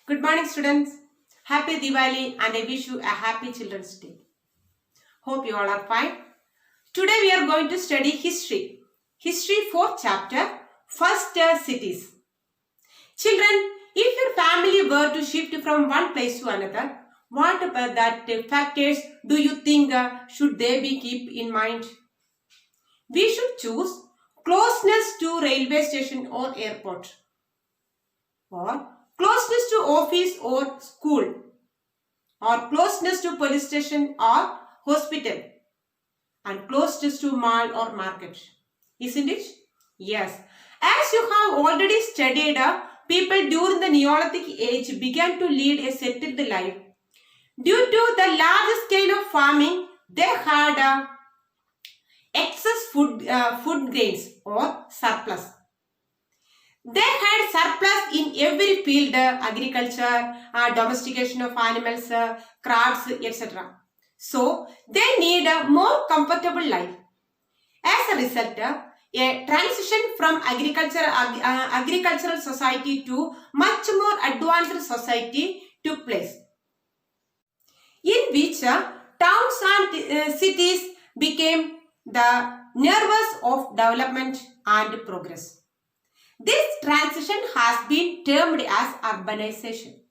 Good morning, students. Happy Diwali and I wish you a happy Children's Day. Hope you all are fine. Today we are going to study history. History 4th chapter, First Cities. Children, if your family were to shift from one place to another, what factors do you think should they be keep in mind? We should choose closeness to railway station or airport, or closeness to office or school, or closeness to police station or hospital, and closeness to mall or market. Isn't it? Yes. As you have already studied, people during the Neolithic age began to lead a settled life. Due to the large scale of farming, they had excess food grains or surplus. They had surplus in every field, agriculture, domestication of animals, crafts, etc. So, they need a more comfortable life. As a result, a transition from agricultural society to much more advanced society took place, in which towns and cities became the nerves of development and progress. This transition has been termed as urbanization.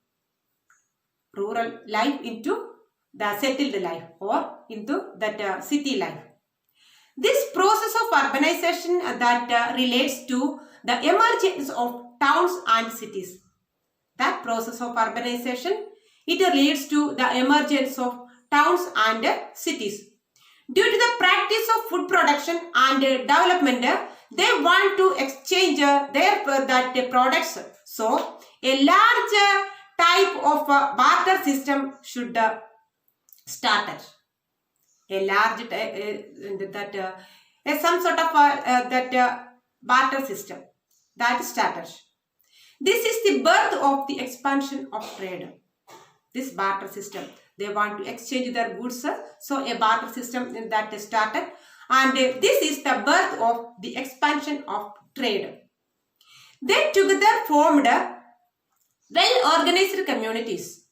Rural life into the settled life or into that city life. This process of urbanization that relates to the emergence of towns and cities. That process of urbanization, it leads to the emergence of towns and cities. Due to the practice of food production and development, they want to exchange their products. So, a large type of barter system should start. A large some sort of barter system that started. This is the birth of the expansion of trade. This barter system, they want to exchange their goods, so a barter system that started, and this is the birth of the expansion of trade. They together formed well-organized communities.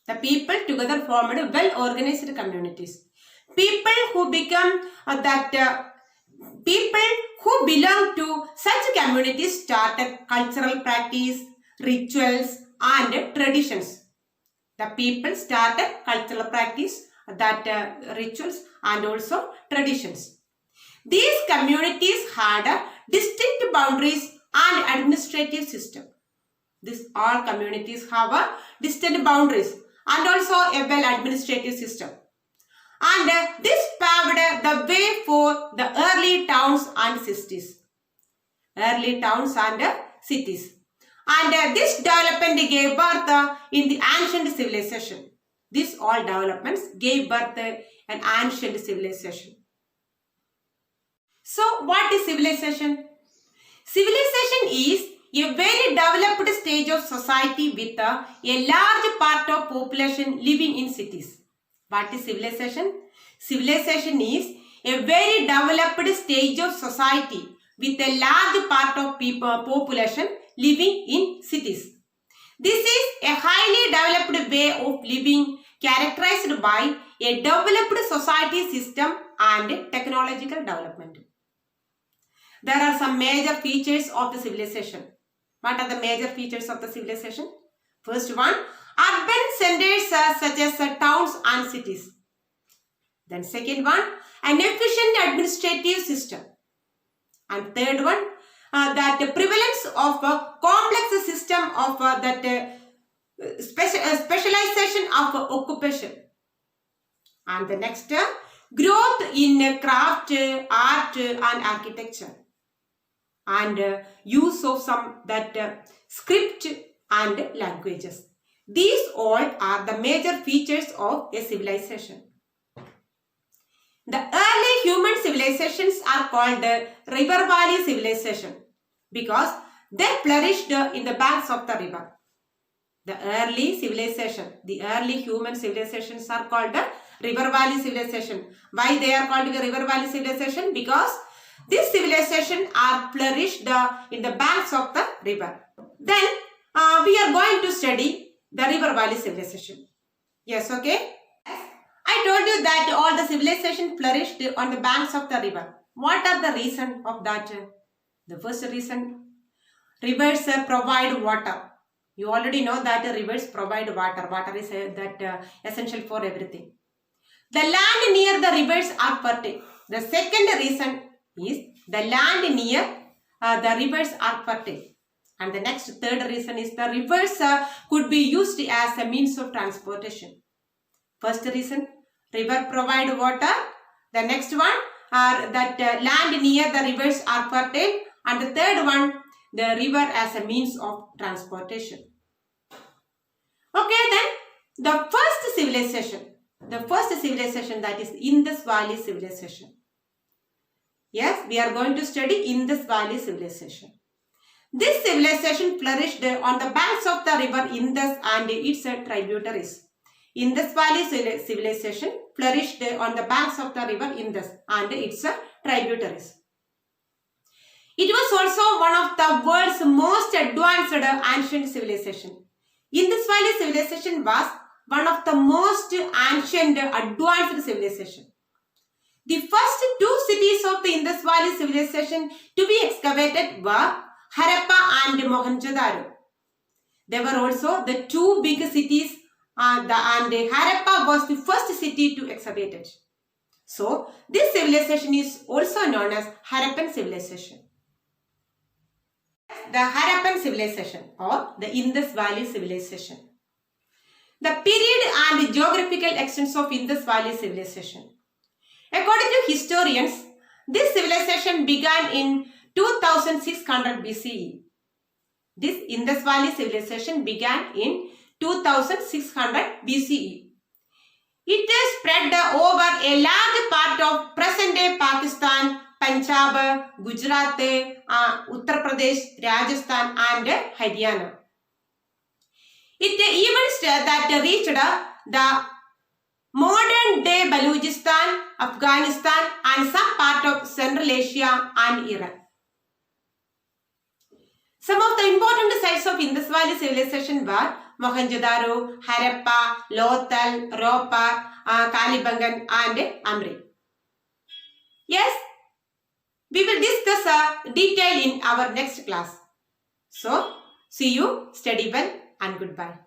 The people together formed well-organized communities. People who become people who belong to such communities started cultural practice, rituals, and traditions. The people started cultural practice, rituals, and also traditions. These communities had distinct boundaries and administrative system. These all communities have distinct boundaries and also a well administrative system. And this paved the way for the early towns and cities. Early towns and cities. And this development gave birth in the ancient civilization. These all developments gave birth an ancient civilization. So, what is civilization? Civilization is a very developed stage of society with a large part of population living in cities. What is civilization? Civilization is a very developed stage of society with a large part of population living in cities. This is a highly developed way of living characterized by a developed society system and technological development. There are some major features of the civilization. What are the major features of the civilization? First one, urban centers such as towns and cities. Then second one, an efficient administrative system. And third one, that prevalence of a complex system of specialization of occupation. And the next, growth in craft, art and architecture. And use of some script and languages. These all are the major features of a civilization. The early human civilizations are called river valley civilization because they flourished in the banks of the river. The early civilization, the early human civilizations are called river valley civilization. Why they are called the river valley civilization? Because these civilizations are flourished in the banks of the river. Then we are going to study the river valley civilization. Yes, okay? I told you that all the civilization flourished on the banks of the river. What are the reason of that? The first reason, rivers provide water. You already know that rivers provide water. Water is essential for everything. The land near the rivers are fertile. The second reason is the land near the rivers are fertile. And the next third reason is the rivers could be used as a means of transportation. First reason, river provide water. The next one are that land near the rivers are fertile. And the third one, the river as a means of transportation. Okay, then the first civilization that is Indus Valley civilization. Yes, we are going to study Indus Valley civilization. This civilization flourished on the banks of the river Indus and its tributaries. Indus Valley civilization flourished on the banks of the river Indus and its tributaries. It was also one of the world's most advanced ancient civilization. Indus Valley civilization was one of the most ancient advanced civilization. The first two cities of the Indus Valley civilization to be excavated were Harappa and Mohenjo-daro. There were also the two big cities and Harappa was the first city to excavate it. So, this civilization is also known as Harappan Civilization. The Harappan Civilization or the Indus Valley Civilization. The period and geographical extents of Indus Valley Civilization. According to historians, this civilization began in 2600 BCE. This Indus Valley Civilization began in 2600 BCE. It is spread over a large part of present-day Pakistan, Punjab, Gujarat, Uttar Pradesh, Rajasthan and Haryana. It even that reached the modern-day Balochistan, Afghanistan and some part of Central Asia and Iran. Some of the important sites of Indus Valley civilization were Mohenjo-daro, Harappa, Lothal, Ropar, Kalibangan and Amri. Yes, we will discuss detail in our next class. So, see you, study well and goodbye.